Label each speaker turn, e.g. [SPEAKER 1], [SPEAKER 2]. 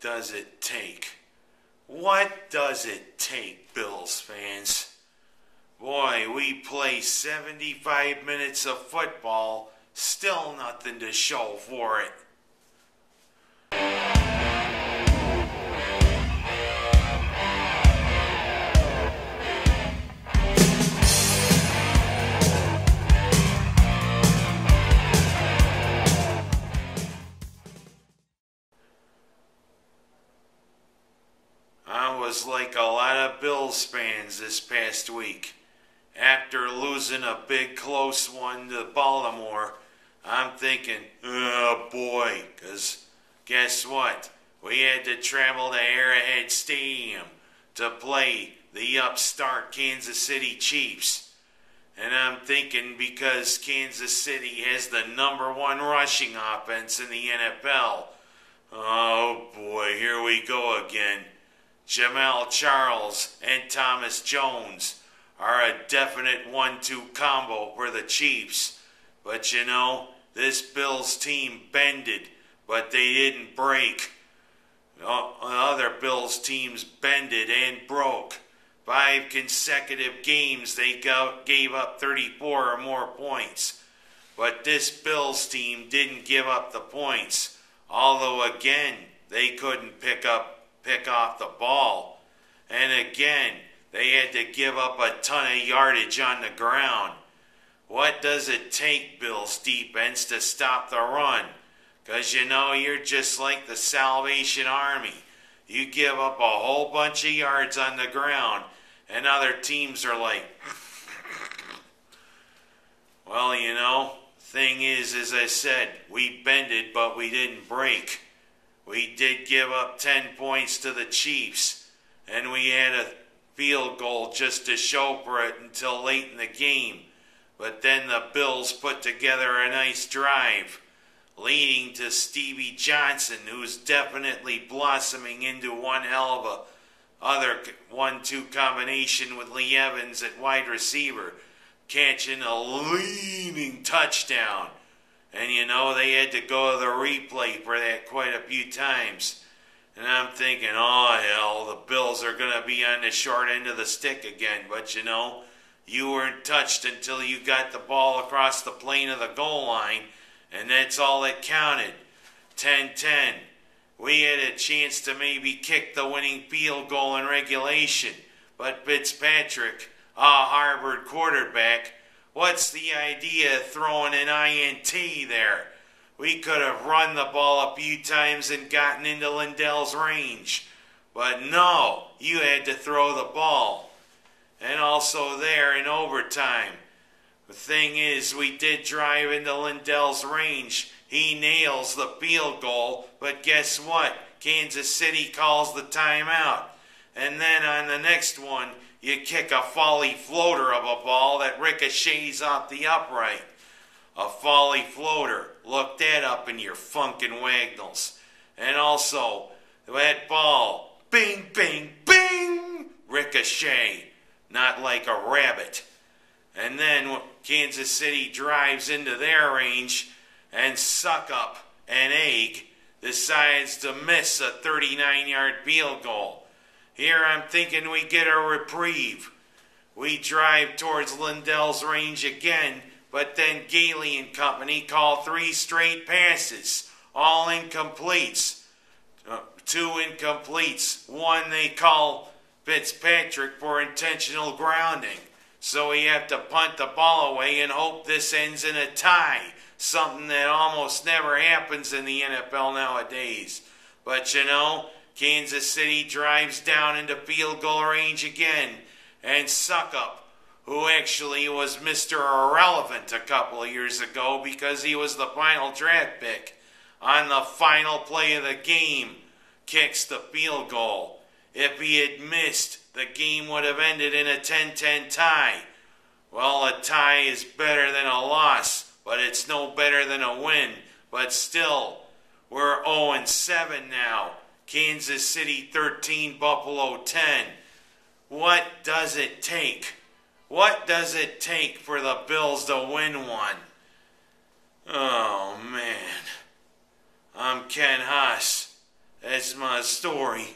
[SPEAKER 1] does it take? What does it take, Bills fans? Boy, we play 75 minutes of football, still nothing to show for it. I was like a lot of Bills fans this past week. After losing a big close one to Baltimore, I'm thinking, oh boy, because guess what? We had to travel to Arrowhead Stadium to play the upstart Kansas City Chiefs. And I'm thinking because Kansas City has the #1 rushing offense in the NFL. Oh boy, here we go again. Jamal Charles and Thomas Jones are a definite 1-2 combo for the Chiefs. But you know, this Bills team bended, but they didn't break. Other Bills teams bended and broke. 5 consecutive games they gave up 34 or more points. But this Bills team didn't give up the points. Although again, they couldn't pick off the ball. And again, they had to give up a ton of yardage on the ground. What does it take, Bills defense, to stop the run? Because you know, you're just like the Salvation Army. You give up a whole bunch of yards on the ground, and other teams are like, well, you know, thing is, as I said, we bended, but we didn't break. We did give up 10 points to the Chiefs, and we had a field goal just to show for it until late in the game. But then the Bills put together a nice drive, leading to Stevie Johnson, who's definitely blossoming into one hell of a other 1-2 combination with Lee Evans at wide receiver, catching a leaning touchdown. And you know, they had to go to the replay for that quite a few times. And I'm thinking, oh hell, the Bills are going to be on the short end of the stick again. But you know, you weren't touched until you got the ball across the plane of the goal line. And that's all that counted. 10-10. We had a chance to maybe kick the winning field goal in regulation. But Fitzpatrick, a Harvard quarterback, what's the idea of throwing an INT there? We could have run the ball a few times and gotten into Lindell's range. But no, you had to throw the ball. And also there in overtime. The thing is, we did drive into Lindell's range. He nails the field goal, but guess what? Kansas City calls the timeout. And then on the next one, you kick a folly floater of a ball that ricochets off the upright. A folly floater. Look that up in your funkin' wagnalls. And also, that ball, bing, bing, bing, ricochet. Not like a rabbit. And then Kansas City drives into their range, and Suck Up and Egg decides to miss a 39-yard field goal. Here I'm thinking we get a reprieve. We drive towards Lindell's range again, but then Gailey and company call 3 straight passes, all incompletes. 2 incompletes. 1 they call Fitzpatrick for intentional grounding. So we have to punt the ball away and hope this ends in a tie. Something that almost never happens in the NFL nowadays. But you know, Kansas City drives down into field goal range again. And Suck Up, who actually was Mr. Irrelevant a couple of years ago because he was the final draft pick, on the final play of the game, kicks the field goal. If he had missed, the game would have ended in a 10-10 tie. Well, a tie is better than a loss, but it's no better than a win. But still, we're 0-7 now. Kansas City 13, Buffalo 10. What does it take? What does it take for the Bills to win one? Oh, man. I'm Ken Haas, That's my story.